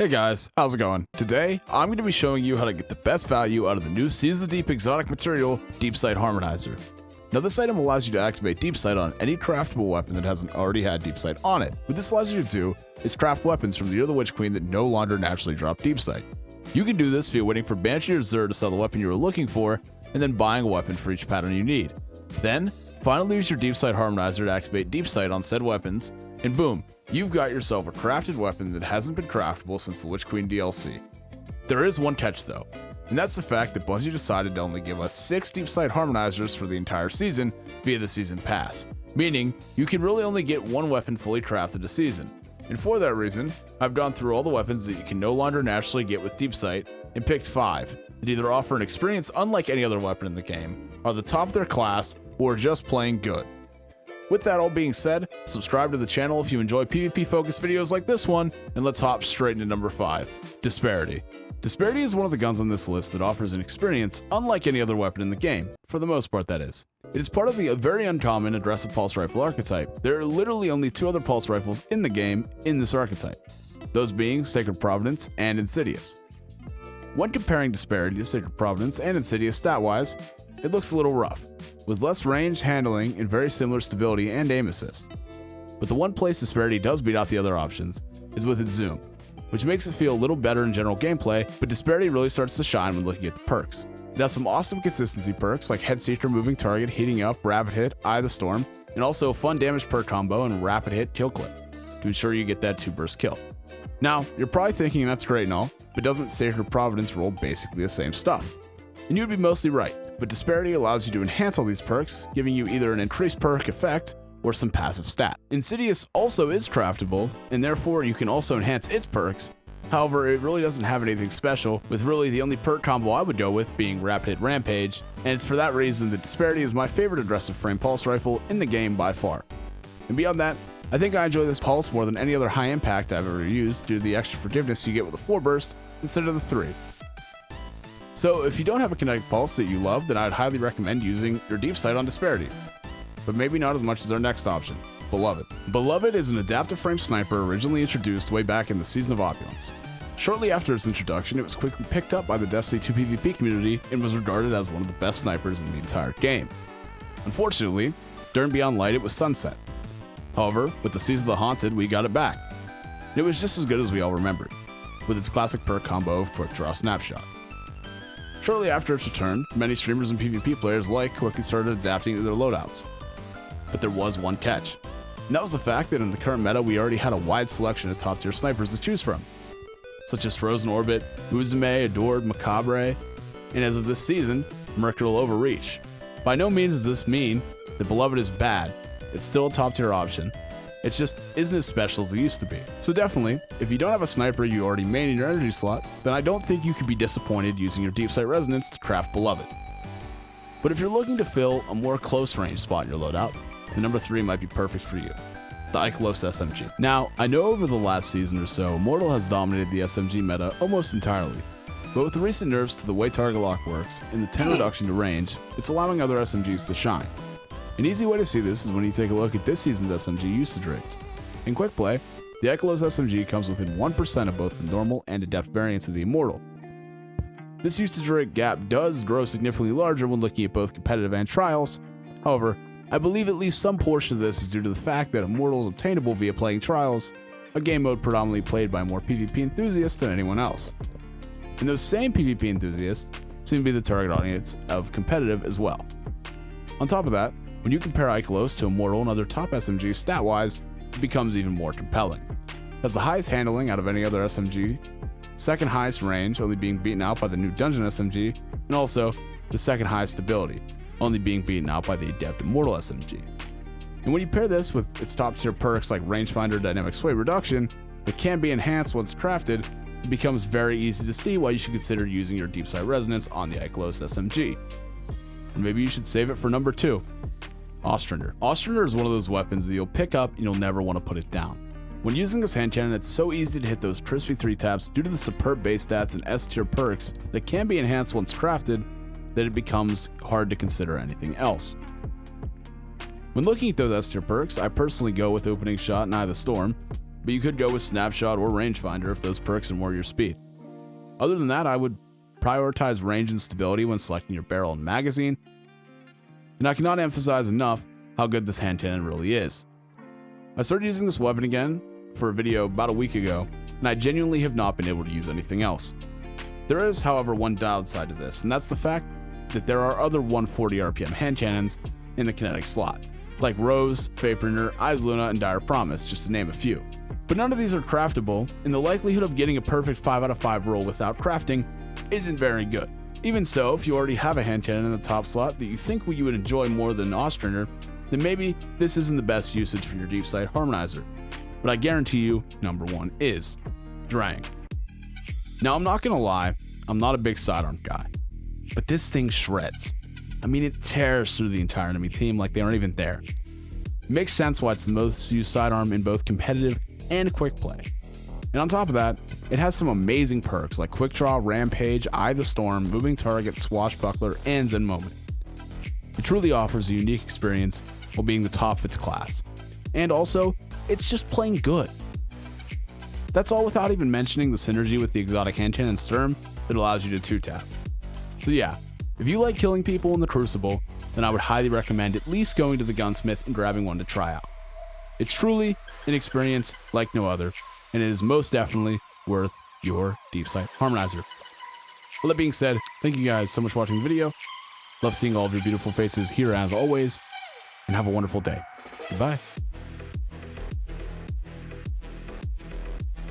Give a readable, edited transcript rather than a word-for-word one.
Hey guys, how's it going? Today, I'm going to be showing you how to get the best value out of the new Seize the Deep exotic material, Deepsight Harmonizer. Now this item allows you to activate Deepsight on any craftable weapon that hasn't already had Deepsight on it. What this allows you to do is craft weapons from the Year of the Witch Queen that no longer naturally drop Deepsight. You can do this via waiting for Banshee or Zur to sell the weapon you were looking for, and then buying a weapon for each pattern you need. Then, finally use your Deepsight Harmonizer to activate Deepsight on said weapons, and boom, you've got yourself a crafted weapon that hasn't been craftable since the Witch Queen DLC. There is one catch though, and that's the fact that Bungie decided to only give us 6 Deepsight Harmonizers for the entire season via the Season Pass, meaning you can really only get one weapon fully crafted a season. And for that reason, I've gone through all the weapons that you can no longer naturally get with Deepsight and picked 5 that either offer an experience unlike any other weapon in the game, are the top of their class, or are just plain good. With that all being said, subscribe to the channel if you enjoy PvP focused videos like this one, and let's hop straight into number 5, Disparity. Disparity is one of the guns on this list that offers an experience unlike any other weapon in the game, for the most part that is. It is part of the very uncommon aggressive pulse rifle archetype. There are literally only 2 other pulse rifles in the game in this archetype, those being Sacred Providence and Insidious. When comparing Disparity to Sacred Providence and Insidious stat-wise, it looks a little rough, with less range, handling, and very similar stability and aim assist. But the one place Disparity does beat out the other options is with its zoom, which makes it feel a little better in general gameplay, but Disparity really starts to shine when looking at the perks. It has some awesome consistency perks like Headseeker, Moving Target, Heating Up, Rapid Hit, Eye of the Storm, and also a fun damage perk combo and Rapid Hit Kill Clip to ensure you get that 2-burst kill. Now, you're probably thinking that's great and all, but doesn't Sacred Providence roll basically the same stuff? And you'd be mostly right, but Disparity allows you to enhance all these perks, giving you either an increased perk effect or some passive stat. Insidious also is craftable, and therefore you can also enhance its perks. However, it really doesn't have anything special, with really the only perk combo I would go with being Rapid Hit Rampage, and it's for that reason that Disparity is my favorite aggressive frame pulse rifle in the game by far. And beyond that, I think I enjoy this pulse more than any other high impact I've ever used due to the extra forgiveness you get with a 4-burst instead of the 3. So if you don't have a kinetic pulse that you love, then I'd highly recommend using your Deepsight on Disparity. But maybe not as much as our next option, Beloved. Beloved is an adaptive frame sniper originally introduced way back in the Season of Opulence. Shortly after its introduction, it was quickly picked up by the Destiny 2 PvP community and was regarded as one of the best snipers in the entire game. Unfortunately, during Beyond Light it was sunset. However, with the Season of the Haunted, we got it back. And it was just as good as we all remembered, with its classic perk combo of Quick Draw Snapshot. Shortly after its return, many streamers and PvP players alike quickly started adapting to their loadouts. But there was one catch, and that was the fact that in the current meta we already had a wide selection of top tier snipers to choose from, such as Frozen Orbit, Uzume, Adored, Macabre, and as of this season, Mercurial Overreach. By no means does this mean that Beloved is bad, it's still a top tier option. It just isn't as special as it used to be. So definitely, if you don't have a sniper you already main in your energy slot, then I don't think you could be disappointed using your Deepsight Resonance to craft Beloved. But if you're looking to fill a more close range spot in your loadout, the number 3 might be perfect for you, the Ikelos SMG. Now, I know over the last season or so, Mortal has dominated the SMG meta almost entirely, but with the recent nerfs to the way target lock works and the 10 reduction to range, it's allowing other SMGs to shine. An easy way to see this is when you take a look at this season's SMG usage rates. In quick play, the Ikelos SMG comes within 1% of both the normal and adept variants of the Immortal. This usage rate gap does grow significantly larger when looking at both competitive and trials. However, I believe at least some portion of this is due to the fact that Immortal is obtainable via playing trials, a game mode predominantly played by more PvP enthusiasts than anyone else. And those same PvP enthusiasts seem to be the target audience of competitive as well. On top of that, when you compare Ikelos to Immortal and other top SMGs stat-wise, it becomes even more compelling. It has the highest handling out of any other SMG, second highest range, only being beaten out by the new Dungeon SMG, and also the second highest stability, only being beaten out by the Adept Immortal SMG. And when you pair this with its top tier perks like Rangefinder Dynamic Sway Reduction that can be enhanced once crafted, it becomes very easy to see why you should consider using your Deepsight Resonance on the Ikelos SMG. And maybe you should save it for number 2. Austringer. Austringer is one of those weapons that you'll pick up and you'll never want to put it down. When using this hand cannon, it's so easy to hit those crispy 3 taps due to the superb base stats and S tier perks that can be enhanced once crafted that it becomes hard to consider anything else. When looking at those S tier perks, I personally go with Opening Shot and Eye of the Storm, but you could go with Snapshot or Rangefinder if those perks are more your speed. Other than that, I would prioritize range and stability when selecting your barrel and magazine, and I cannot emphasize enough how good this hand cannon really is. I started using this weapon again for a video about a week ago, and I genuinely have not been able to use anything else. There is, however, one downside to this, and that's the fact that there are other 140 RPM hand cannons in the kinetic slot, like Rose, Fatebringer, Eyes Luna, and Dire Promise, just to name a few. But none of these are craftable, and the likelihood of getting a perfect 5 out of 5 roll without crafting isn't very good. Even so, if you already have a hand cannon in the top slot that you think you would enjoy more than Austringer, then maybe this isn't the best usage for your Deepsight Harmonizer. But I guarantee you, number one is Drang. Now, I'm not gonna lie, I'm not a big sidearm guy, but this thing shreds. I mean, it tears through the entire enemy team like they aren't even there. It makes sense why it's the most used sidearm in both competitive and quick play. And on top of that, it has some amazing perks like Quick Draw, Rampage, Eye the Storm, Moving Target, Swashbuckler, and Zen Moment. It truly offers a unique experience while being the top of its class. And also, it's just plain good. That's all without even mentioning the synergy with the exotic hand cannon Sturm that allows you to 2-tap. So yeah, if you like killing people in the Crucible, then I would highly recommend at least going to the gunsmith and grabbing one to try out. It's truly an experience like no other, and it is most definitely worth your Deepsight Harmonizer. With that being said, thank you guys so much for watching the video. Love seeing all of your beautiful faces here as always, and have a wonderful day. Goodbye.